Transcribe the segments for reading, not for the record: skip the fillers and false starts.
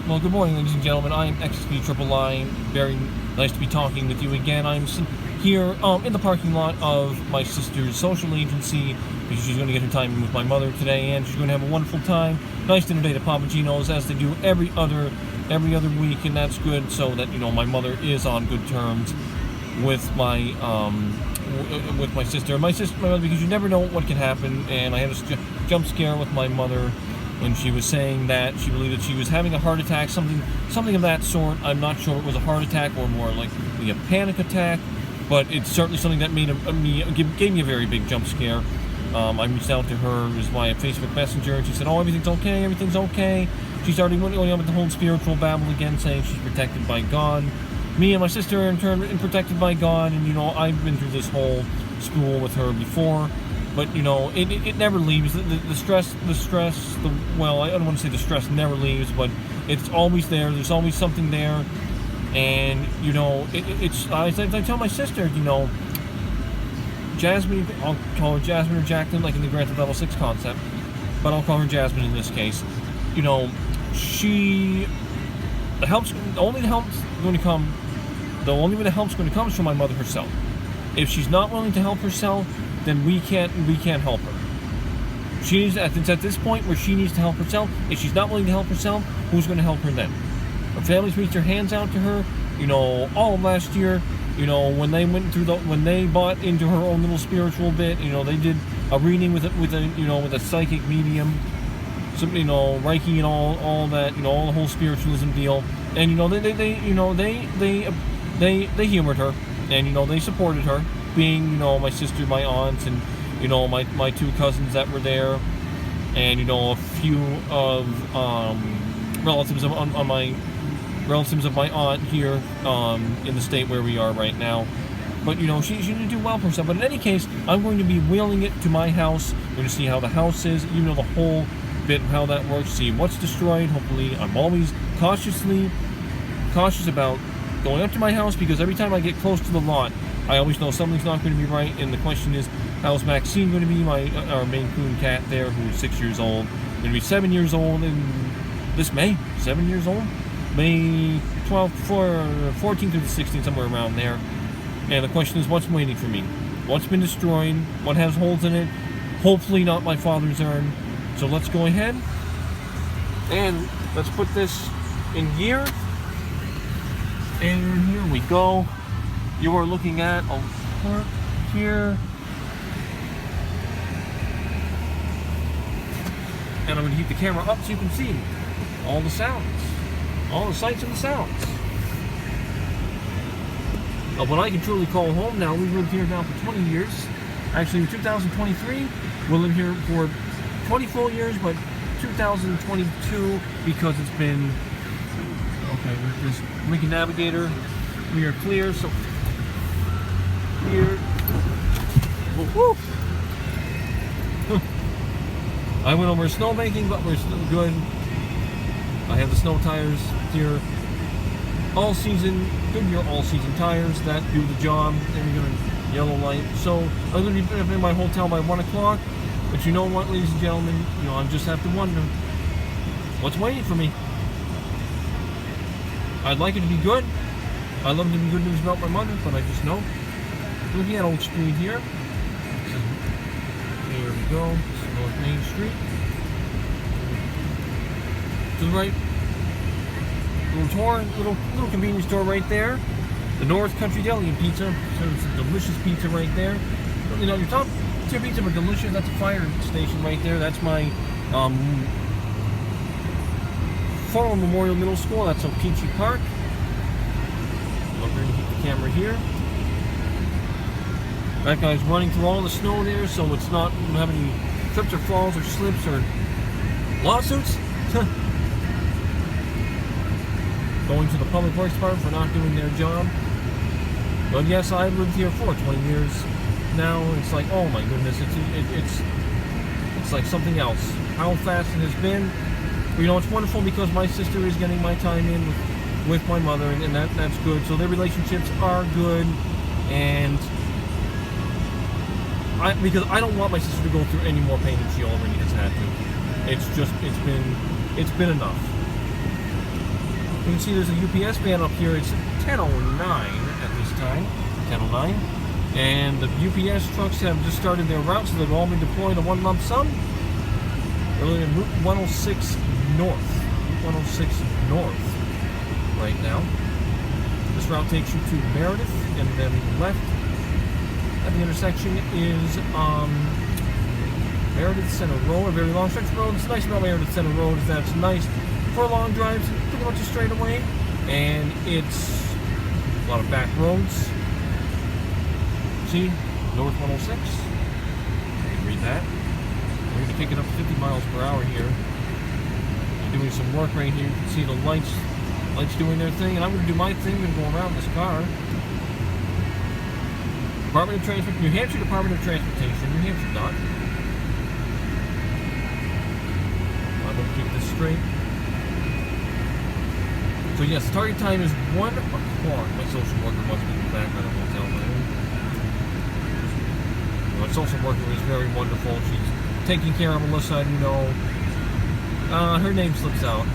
Well, good morning, ladies and gentlemen. I am XP Triple Line. Very nice to be talking with you again. I'm here in the parking lot of my sister's social agency because she's going to get her time in with my mother today, and she's going to have a wonderful time. Nice dinner date at Papa Gino's, as they do every other week, and that's good. So that my mother is on good terms with my sister, my mother, because you never know what can happen. And I had a jump scare with my mother when she was saying that she believed that she was having a heart attack, something of that sort. I'm not sure it was a heart attack or more like a panic attack, but it's certainly something that gave me a very big jump scare. I reached out to her via Facebook Messenger, and she said, "Oh, everything's okay." She started going on with the whole spiritual babble again, saying she's protected by God. Me and my sister are in turn protected by God, and I've been through this whole school with her before. But it never leaves. The stress. Well, I don't want to say the stress never leaves, but it's always there. There's always something there, and it's. I tell my sister, Jasmine. I'll call her Jasmine or Jacqueline, like in the Grand Theft Auto 6 concept, but I'll call her Jasmine in this case. She helps. The only way the help's going to come is from my mother herself. If she's not willing to help herself, then we can't help her. It's at this point where she needs to help herself. If she's not willing to help herself, who's going to help her then? Her family's reached their hands out to her. All of last year, when they bought into her own little spiritual bit, they did a reading with a psychic medium, some Reiki and all that, all the whole spiritualism deal. And they humored her, and they supported her, being my sister, my aunts, and my two cousins that were there, and a few of relatives of my aunt here in the state where we are right now. But she didn't do well for herself. But in any case, I'm going to be wheeling it to my house. We're going to see how the house is, the whole bit of how that works, see what's destroyed. Hopefully, I'm always cautious about going up to my house, because every time I get close to the lot, I always know something's not going to be right. And the question is, how's Maxine going to be, our Maine Coon cat there, who's 6 years old, going to be 7 years old in this May. 7 years old, May 12th, 14th to the 16th, somewhere around there. And the question is, what's waiting for me? What's been destroyed? What has holes in it? Hopefully not my father's urn. So let's go ahead and let's put this in gear. And here we go. You are looking at a park here. And I'm going to keep the camera up so you can see all the sounds, all the sights and the sounds of what I can truly call home now. We've lived here now for 20 years. Actually, in 2023, we'll live here for 20 full years, but 2022, because it's been, okay, with this Lincoln Navigator, we are clear, so here, woo. I went over snowbanking, but we're still good. I have the snow tires here, all season, Goodyear all season tires that do the job. They're gonna yellow light. So I'm gonna be in my hotel by 1 o'clock. But you know what, ladies and gentlemen, I just have to wonder what's waiting for me. I'd like it to be good. I'd love it to be good news about my mother, but I just know. Looking at Oak Street here. Here we go. This is North Main Street. To the right, little convenience store right there. The North Country Deli and Pizza. So it's a delicious pizza right there. Your top tier pizza, but delicious. That's a fire station right there. That's my former Memorial Middle School. That's on Peachy Park. I'm going to keep the camera here. That guy's running through all the snow there, so it's not having any trips or falls or slips or lawsuits. Going to the Public Works Department for not doing their job. But yes, I've lived here for 20 years now. It's like, oh my goodness, it's like something else. How fast it has been. It's wonderful because my sister is getting my time in with my mother, and that's good. So their relationships are good, and because I don't want my sister to go through any more pain than she already has had to. It's been enough. You can see there's a UPS van up here. It's 10:09 at this time, 10:09. And the UPS trucks have just started their route, so they've all been deployed in one lump sum. We're in Route 106 North. Route 106 North right now. This route takes you to Meredith, and then left at the intersection is Meredith Center Road, a very long stretch of road. What's nice about Meredith Center Road is that it's nice for long drives, pretty much a straightaway, and it's a lot of back roads. See, North 106. You can read that. We're going to take it up to 50 miles per hour here. We're doing some work right here. You can see the lights doing their thing, and I'm going to do my thing. I'm going to go around this car. Department of Transport, New Hampshire Department of Transportation, New Hampshire dot. I'm going to keep this straight. So yes, the target time is 1 o'clock. My social worker wants me to be back at a hotel room. My social worker is very wonderful. She's taking care of Melissa, and her name slips out.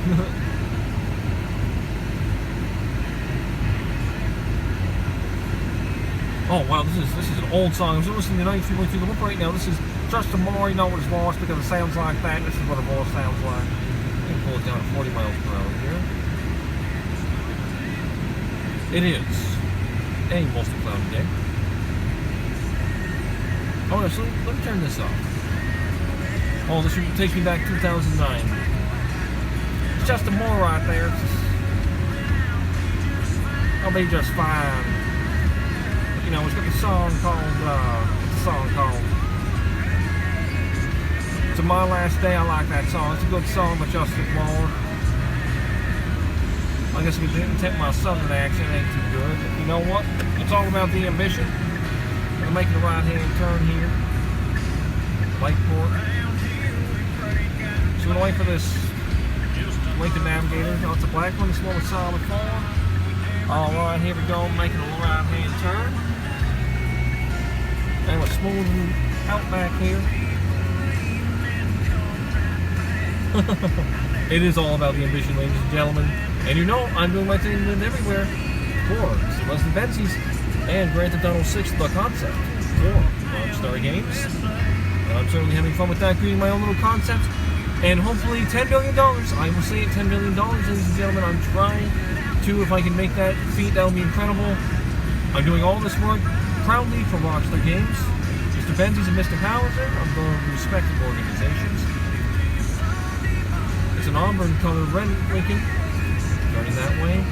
Oh wow, this is an old song. I was listening to 93.2 The Hook right now. This is Just Tomorrow, You Know What It's Lost, because it sounds like that. This is what a voice sounds like. I'm going to pull it down to 40 miles per hour here. It is a mostly cloudy day. Oh, so let me turn this off. Oh, this takes me back to 2009. It's just a more right there. I'll be just fine. It's got the song called, To My Last Day. I like that song. It's a good song by Justin Moore. I guess if it didn't take my southern accent, it ain't too good. But you know what? It's all about the ambition. I'm making a right-hand turn here. Lakeport. So we're going to wait for this Lincoln Navigator. Oh, it's a black one. It's one with solid form. Alright, here we go. Making a right-hand turn. And we're smoothing out back here. It is all about the ambition, ladies and gentlemen. And I'm doing my thing everywhere for Leslie Benzie's and Grand Theft Auto 6 The Concept for Rockstar Games. And I'm certainly having fun with that, creating my own little concept. And hopefully $10 billion. I will say it, $10 billion, ladies and gentlemen. I'm trying to, if I can make that feat, that would be incredible. I'm doing all this work proudly for Rockstar Games. Mr. Benzie's and Mr. Hauser of the respective organizations. It's an auburn colored red Lincoln. Turning that way.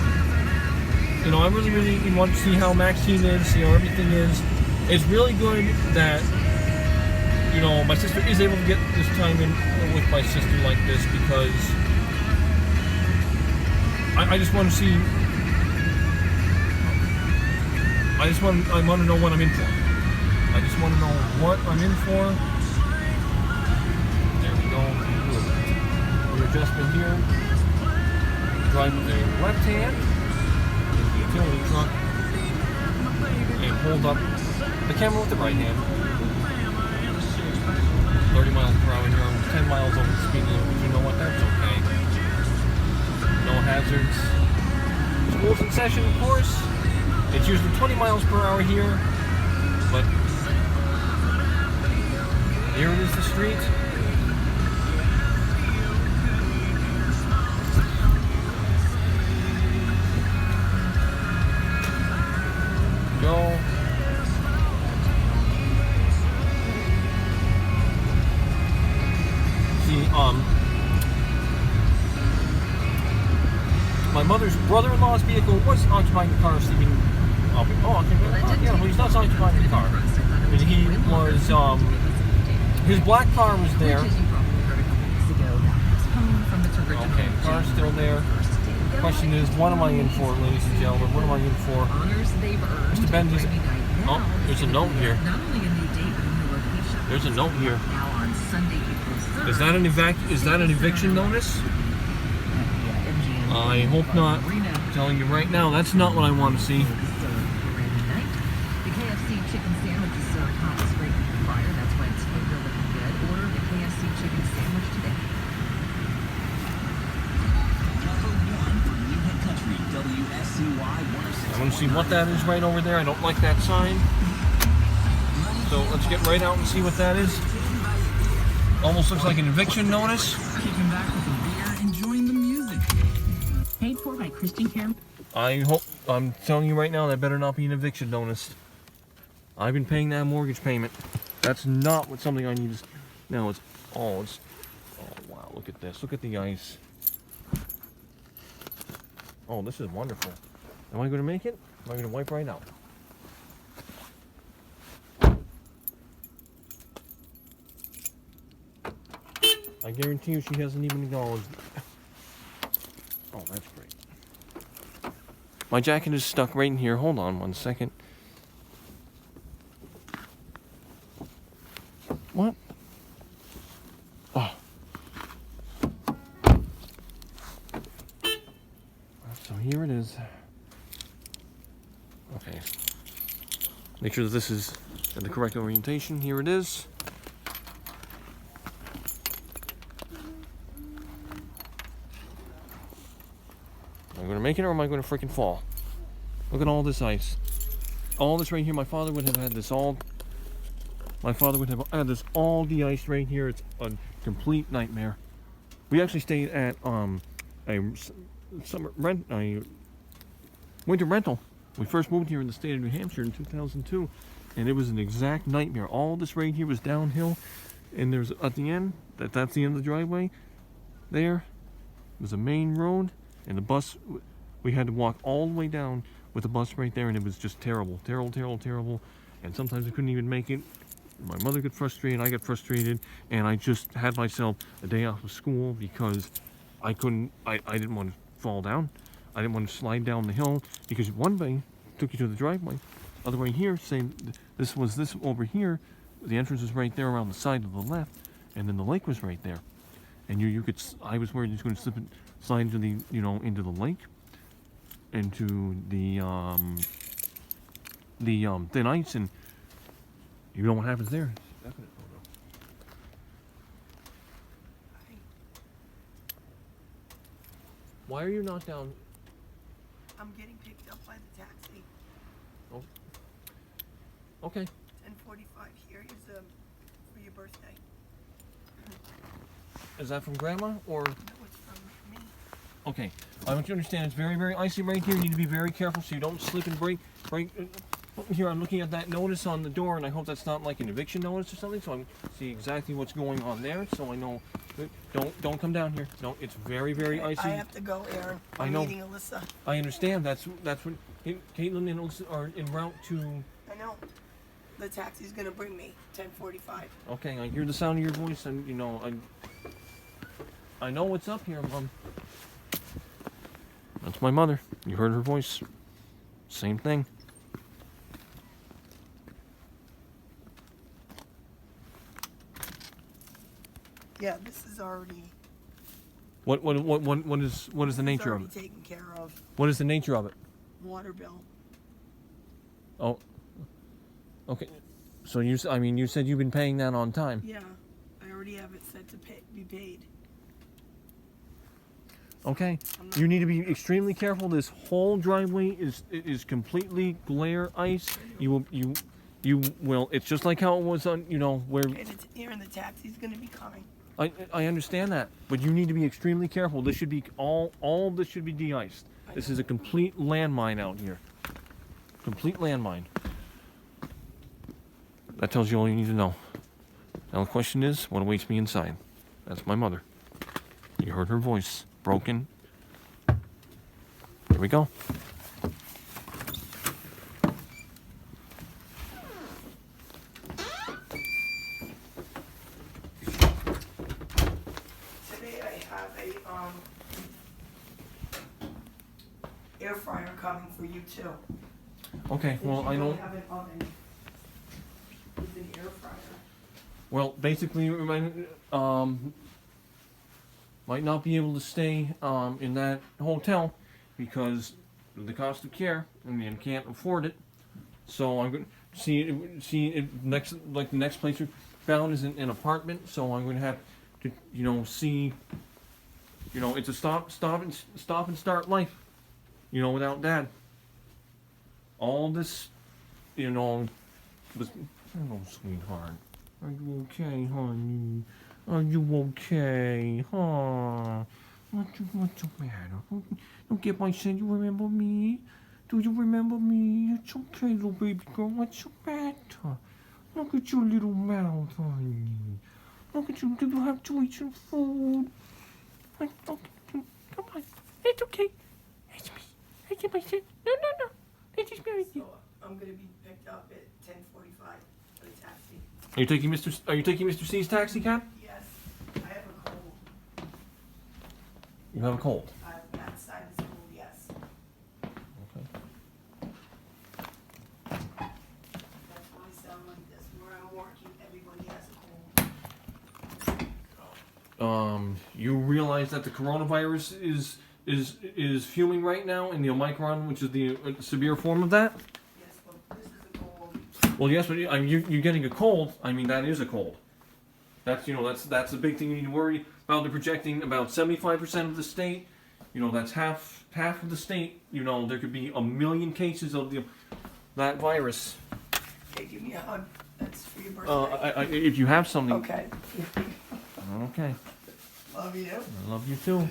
I really want to see how Maxine is, see how everything is. It's really good that, my sister is able to get this time in with my sister like this, because I just want to see, I want to know what I'm in for. I just want to know what I'm in for. There we go. The adjustment here. Drive with the left hand, is the utility truck, and hold up the camera with the right hand. 30 miles per hour here. I'm 10 miles over the speed limit, but you know what? That's okay. No hazards. School's in session, of course. It's usually 20 miles per hour here, but here it is, the street. Go. See, my mother's brother-in-law's vehicle was occupying the car, sleeping. Yeah, but he's not occupying the car. I mean, he was, his black car was there. Okay, the car's still there. The question is, what am I in for, ladies and gentlemen? What am I in for? Mr. Benzie's. Oh, there's a note here. There's a note here. Is that an eviction notice? I hope not. I'm telling you right now, that's not what I want to see. Chicken sandwich is served hot and straight from the fryer. That's why it's flavor looking good. Order the KFC chicken sandwich today. I want to see what that is right over there. I don't like that sign. So let's get right out and see what that is. Almost looks like an eviction notice. Kicking back with a beer, enjoying the music. Paid for by Christian Care. I'm telling you right now, that better not be an eviction notice. I've been paying that mortgage payment. That's not what something I need to... No, oh wow, look at this. Look at the ice. Oh, this is wonderful. Am I going to make it? Am I going to wipe right out? I guarantee you she hasn't even acknowledged. Oh, that's great. My jacket is stuck right in here. Hold on 1 second. What? Oh. So here it is. Okay. Make sure that this is in the correct orientation. Here it is. Am I going to make it or am I going to freaking fall? Look at all this ice. All this right here. My father would have had this all. My father would have had this all de-iced right here. It's a complete nightmare. We actually stayed at a winter rental. We first moved here in the state of New Hampshire in 2002, and it was an exact nightmare. All this right here was downhill, and there's at the end, that's the end of the driveway. There was a main road, and the bus, we had to walk all the way down with the bus right there, and it was just terrible, terrible, terrible, terrible. And sometimes I couldn't even make it. My mother got frustrated, I got frustrated, and I just had myself a day off of school because I didn't want to fall down. I didn't want to slide down the hill because one way took you to the driveway. Other way here, saying this was this over here. The entrance was right there around the side of the left, and then the lake was right there. And you could, I was worried you was going to slide into the, into the lake, into the thin ice, and you know what happens there. Definite photo. Why are you not down? I'm getting picked up by the taxi. Oh. Okay. 10:45 here is for your birthday. Is that from Grandma or? No, it's from me. Okay. I want you to understand it's very, very icy right here. You need to be very careful so you don't slip and break. Here, I'm looking at that notice on the door, and I hope that's not like an eviction notice or something. So I see exactly what's going on there. So I know. Don't come down here. No, it's very, very icy. I have to go, Aaron. I'm meeting Alyssa. I understand. That's what Caitlin and Alyssa are en route to. I know. The taxi's gonna bring me 10:45. Okay, I hear the sound of your voice, and I know what's up here, Mom. That's my mother. You heard her voice. Same thing. Yeah, this is already. What is the nature of it? Taken care of. What is the nature of it? Water bill. Oh. Okay. So you said you've been paying that on time. Yeah, I already have it set to be paid. Okay. You need to be extremely careful. This whole driveway is completely glare ice. You will. It's just like how it was on where. Okay, Aaron, the taxi's gonna be coming. I understand that, but you need to be extremely careful. This should be all of this should be de-iced. This is a complete landmine out here. Complete landmine. That tells you all you need to know. Now the question is, what awaits me inside? That's my mother. You heard her voice. Broken. Here we go. Today I have a air fryer coming for you too. Okay, well I know. Have an oven with an air fryer. Well, basically, might not be able to stay in that hotel because of the cost of care, and can't afford it. So I'm going to see it next. Like the next place we found is an apartment. So I'm going to have to, see. It's a stop and start life. Without Dad. all this, you know, this. Hello, sweetheart. Are you okay, honey? Are you okay, huh? What's the matter? Don't get my son. You remember me? Do you remember me? It's okay, little baby girl. What's the matter? Look at your little mouth, honey. Look at you. Do you have to eat some food? Come on. It's okay. It's me. It's my son. No. It's just me. So I'm gonna be picked up at 10:45 for the taxi. Are you taking Mr. C's taxi cab? Yes, I have a cold. You have a cold. I've got sinus cold. Yes, Okay. that's why I sound like this. Where I'm working, everybody has a cold. You realize that the coronavirus is fuming right now, and the Omicron, which is the severe form of that. Yes, but this is a cold. Well, yes, but I mean, you're getting a cold. I mean, that is a cold. That's that's the big thing you need to worry about. They're projecting about 75% of the state. That's half of the state. There could be 1 million cases of that virus. Okay, give me a hug. That's for your birthday. If you have something. Okay. Okay. Love you. I love you too.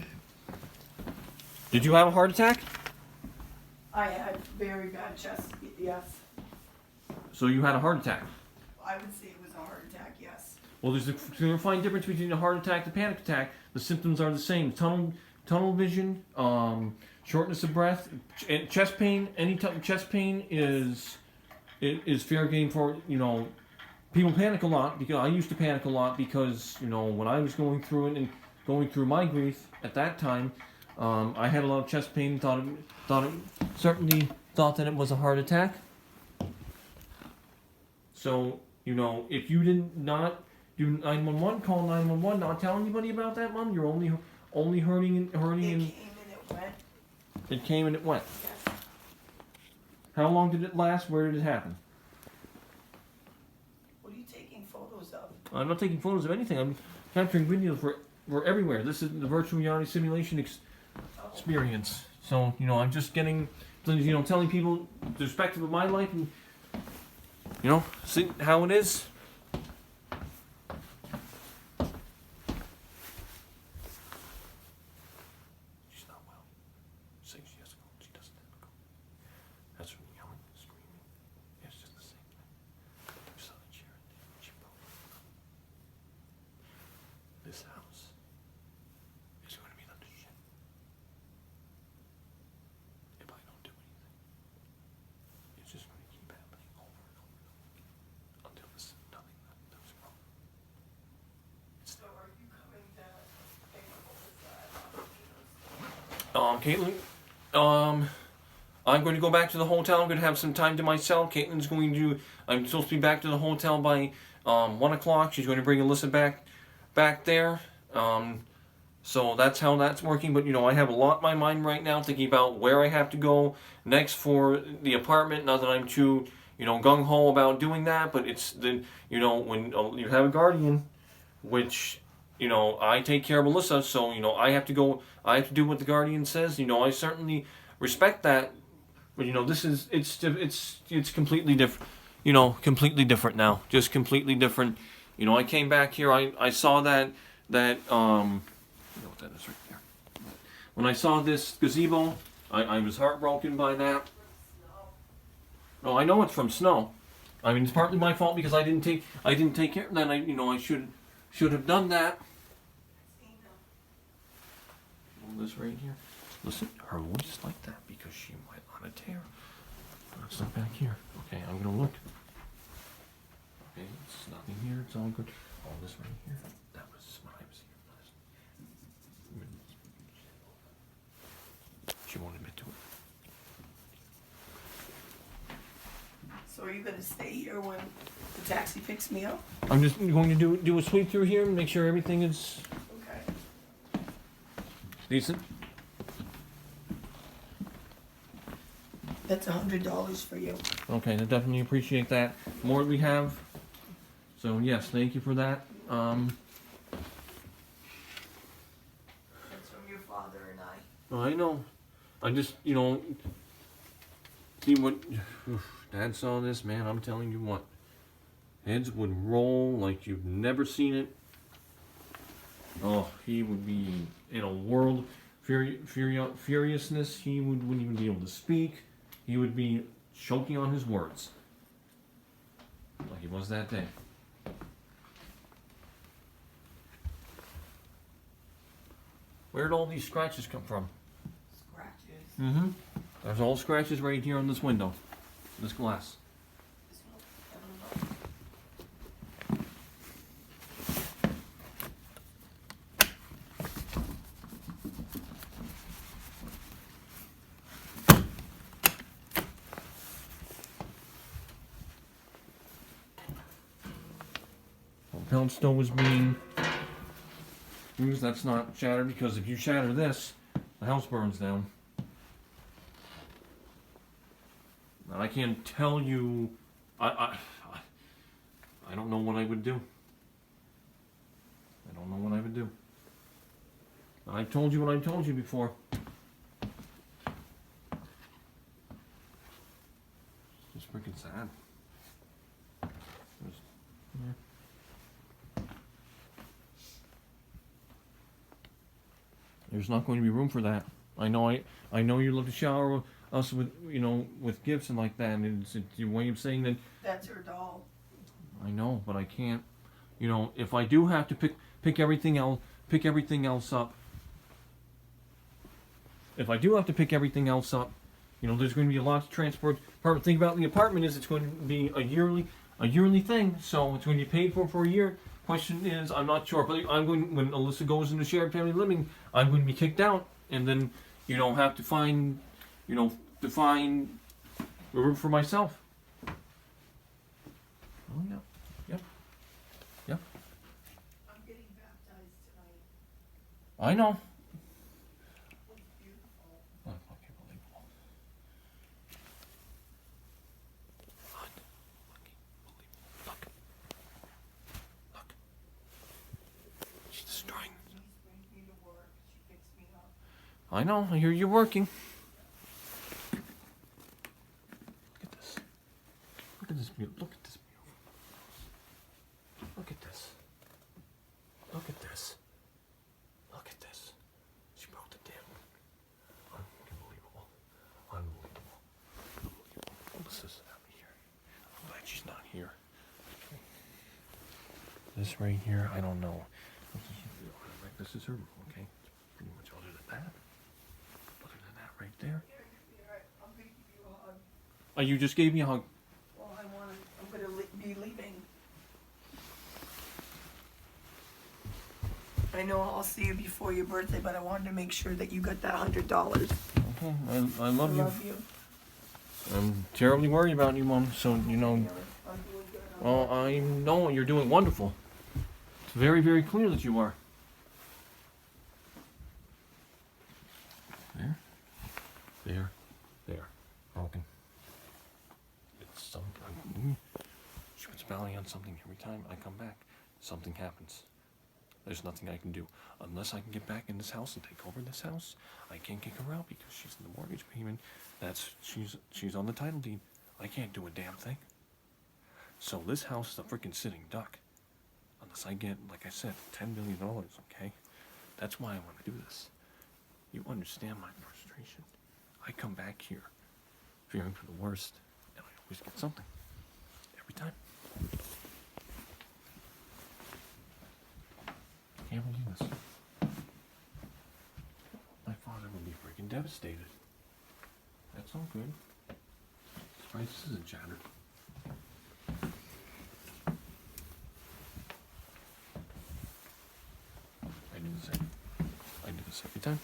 Did you have a heart attack? I had very bad chest. Yes, So you had a heart attack. I would say it was a heart attack. Yes. Well, there's a fine difference between a heart attack and a panic attack. The symptoms are the same: tunnel vision, shortness of breath, and chest pain. Any type of chest pain is fair game for People panic a lot because I used to panic a lot because when I was going through it and going through my grief at that time, I had a lot of chest pain. Certainly thought that it was a heart attack. So if you did not do 911, call 911. Not tell anybody about that, Mom. You're only hurting It and came and it went. it came and it went. Yes. How long did it last? Where did it happen? What are you taking photos of? I'm not taking photos of anything. I'm capturing videos for everywhere. This is the virtual reality simulation experience. So I'm just getting, telling people the perspective of my life and see how it is. She's not well. Saying she has a cold. She doesn't have a cold. That's from yelling and screaming. It's just the same thing. We saw the chair and she broke. This house is going to be the shit if I don't do anything. It's just going to keep happening over and over and over again until there's nothing that's wrong. So are you coming to take Caitlin, I'm going to go back to the hotel. I'm going to have some time to myself. Caitlin's going to. I'm supposed to be back to the hotel by 1 o'clock. She's going to bring Alyssa back there. So that's how that's working. But I have a lot in my mind right now, thinking about where I have to go next for the apartment. Not that I'm too gung ho about doing that, but it's the when you have a guardian, which I take care of Alyssa, so I have to go. I have to do what the guardian says. I certainly respect that, but this is it's completely different. Completely different now. Just completely different. I came back here. I saw that what that is right there. When I saw this gazebo, I was heartbroken by that. Oh, I know it's from snow. I mean, it's partly my fault because I didn't take care of that. I should have done that. This right here. Listen, her voice is like that because she went on a tear. Let's look back here. Okay, I'm gonna look. Okay, it's nothing here. It's all good. All this right here. That was when I was here last. She won't admit to it. So are you gonna stay here when the taxi picks me up? I'm just going to do a sweep through here and make sure everything is Okay. decent. That's $100 for you. Okay, I definitely appreciate that. More we have. So yes, thank you for that. That's from your father and I. I know. I just He would. Dad saw this, man. I'm telling you what. Heads would roll like you've never seen it. Oh, he would be in a world furiousness. He wouldn't even be able to speak. He would be choking on his words, like he was that day. Where'd all these scratches come from? Scratches. Mm-hmm. There's all scratches right here on this window, this glass. This one, I don't know. Pound stone was being used. That's not shattered, because if you shatter this, the house burns down. Now, I can't tell you. I don't know what I would do. I don't know what I would do. I told you what I told you before. It's just freaking sad. Yeah. There's not going to be room for that. I know you love to shower us with, with gifts and like that, and it's your way of saying that. That's her doll. I know, but I can't. If I do have to pick everything else up. If I do have to pick everything else up, there's going to be a lot to transport. Part thing about the apartment is it's going to be a yearly thing, so it's going to be paid for a year. Question is, I'm not sure, but when Alyssa goes into shared family living, I'm going to be kicked out, and then have to find a room for myself. Oh yeah, yep. I'm getting baptized tonight. I know. It's beautiful. Oh, unbelievable. Look. She's destroying. She's brings me to work. She picks me up. I know. I hear you working. Look at this. Look at this beautiful. Look at this beautiful. Look at this. Look at this. Look at this. She broke the damn. Unbelievable. Unbelievable. Alyssa's out here. I'm glad she's not here. This right here, I don't know. This is her room, okay? Pretty much other than that. Other than that right there. I'm gonna give you a hug. Oh, you just gave me a hug. Well, I'm gonna be leaving. I know I'll see you before your birthday, but I wanted to make sure that you got that $100. Okay, I love you. Love you. I'm terribly worried about you, Mom. So, I'm doing good. well, I know you're doing wonderful. It's very, very clear that you are. There. Broken. It's something. She puts belly on something every time I come back. Something happens. There's nothing I can do. Unless I can get back in this house and take over this house, I can't kick her out because she's in the mortgage payment. She's on the title deed. I can't do a damn thing. So this house is a freaking sitting duck. Unless I get, like I said, $10 million, okay? That's why I want to do this. You understand my frustration. I come back here fearing for the worst, and I always get something. Every time. I can't believe this. My father would be freaking devastated. That's all good. Surprised this isn't shattered. I do this every time.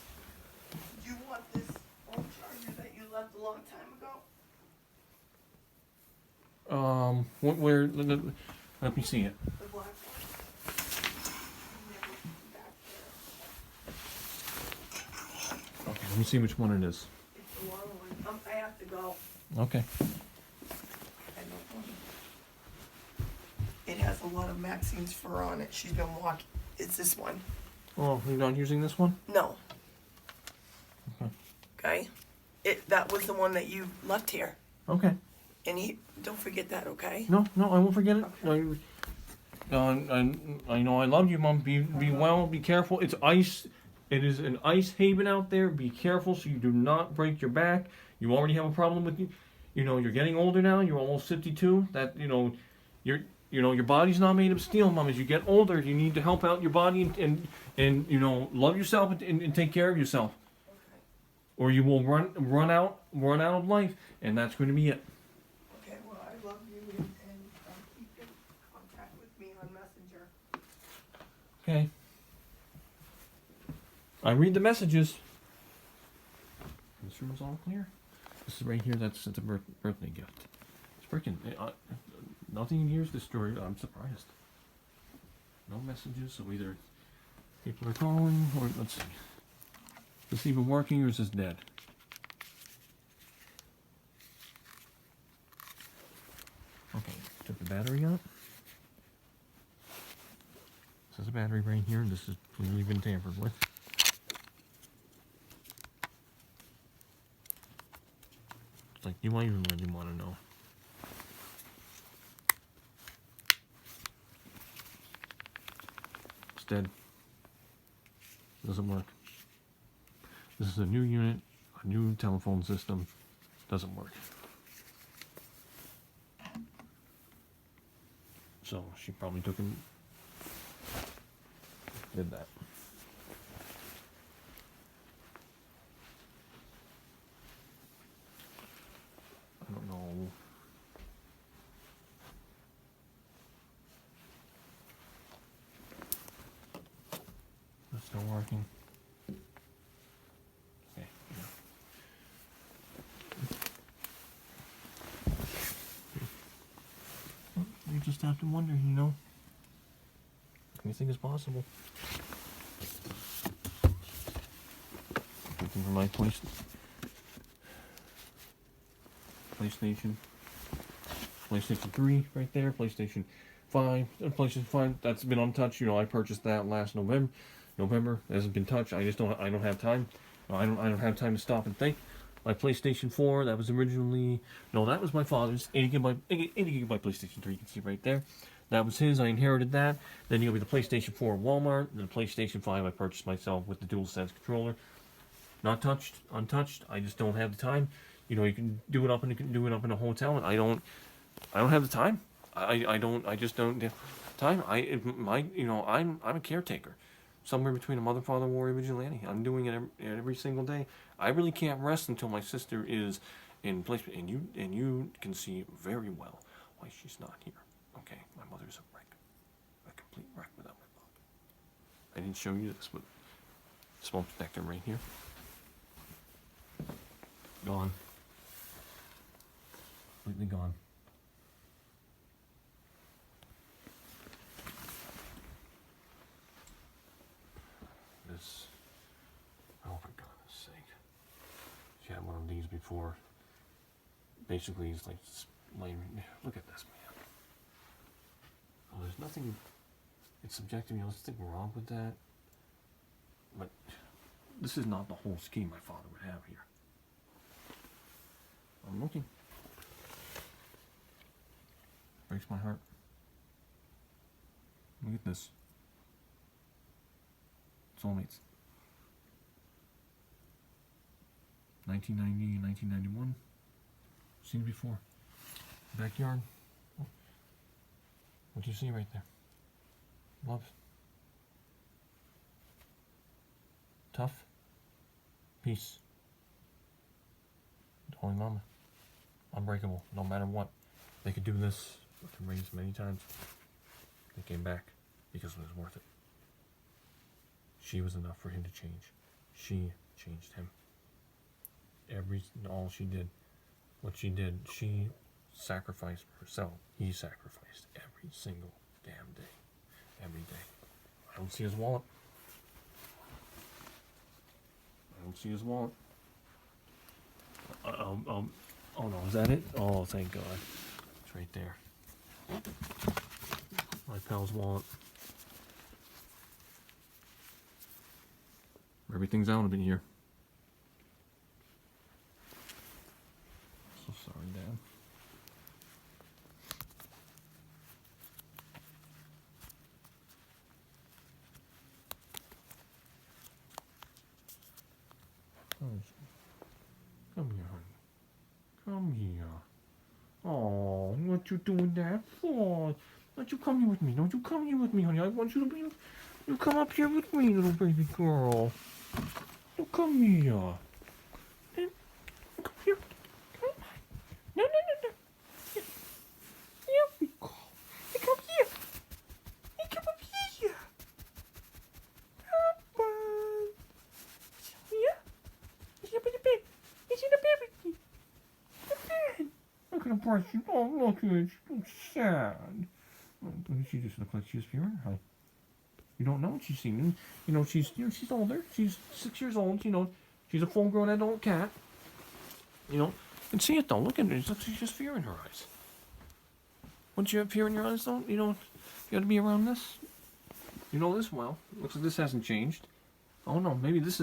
Do you want this old charger that you left a long time ago? Where? Let me see it. The black one? Never back there. Okay, let me see which one it is. It's a long one. I have to go. Okay. I don't want it. It has a lot of Maxine's fur on it. She's been walking. It's this one. Oh, you're not using this one? No. Okay. Okay. That was the one that you left here. Okay. And don't forget that, okay? No, I won't forget it. I know I love you, Mom. Be well. Be careful. It's ice. It is an ice haven out there. Be careful so you do not break your back. You already have a problem with you. You know you're getting older now. You're almost 52. That your your body's not made of steel, Mom. As you get older, you need to help out your body and love yourself and take care of yourself, or you will run out of life, and that's going to be it. Okay, well, I love you and keep in contact with me on Messenger. Okay. I read the messages. This room's all clear. This is right here. That's a birthday gift. It's freaking. Nothing in here is destroyed. I'm surprised. No messages. So either people are calling, or let's see. Is this even working, or is this dead? Okay. Took the battery out. This is a battery right here. This is clearly been tampered with. It's like, do I even really want to know? It's dead. Doesn't work. This is a new unit, a new telephone system. Doesn't work. So she probably took and did that. I don't know. It's still working. Okay. Yeah. Well, you just have to wonder, Anything is possible. Looking for my PlayStation 3 right there, PlayStation 5, PlayStation 5 that's been untouched. I purchased that last November. It hasn't been touched. I don't have time. I don't have time to stop and think. My PlayStation 4, that was originally that was my father's 80 gigabyte PlayStation 3. You can see right there. That was his. I inherited that. Then you'll be the PlayStation 4 at Walmart. And the PlayStation 5 I purchased myself with the DualSense controller. Not touched, untouched. I just don't have the time. You can do it up in a hotel, and I don't have the time. I just don't have time. I'm a caretaker. Somewhere between a mother, father, warrior, vigilante. I'm doing it every single day. I really can't rest until my sister is in place, and you can see very well why she's not here. Okay, my mother's a wreck, a complete wreck without my father. I didn't show you this, but smoke detector right here. Gone. Completely gone. This. Oh, for God's sake. She had one of these before. Basically, it's like laying. Look at this, man. Oh, there's nothing. It's subjective. There's nothing wrong with that. But this is not the whole scheme my father would have here. I'm looking. Breaks my heart. Look at this. Soulmates. 1990 and 1991. Seen it before. Backyard. Oh. What do you see right there? Love. Tough. Peace. Holy mama. Unbreakable. No matter what. They could do this with the rings many times. They came back because it was worth it. She was enough for him to change. She changed him. All she did, what she did, she sacrificed herself. He sacrificed every single damn day. Every day. I don't see his wallet. Oh no, is that it? Oh, thank God. It's right there. My pal's wallet. Everything's out of it here. So Sorry, Dad. Come here, honey. Come here. Oh, what you doing that for? Don't you come here with me? Don't you come here with me, honey? I want you to be. You come up here with me, little baby girl. You come here. Come here. Come on. No, no, no, no. Here, here we go. Hey, come here. Hey, come up here. Come on. Here. Is your baby bed? Is it a baby? The bed. Look at the brush. Oh, look at it. She's so sad. She just looks like she's fearing her. You don't know what she's seen. She's older. She's 6 years old. She's a full-grown adult cat. You can see it though. Look at her. It looks like she's just fear in her eyes. Wouldn't you have fear in your eyes though? You got to be around this. You know this well. Looks like this hasn't changed. Oh no, maybe this is.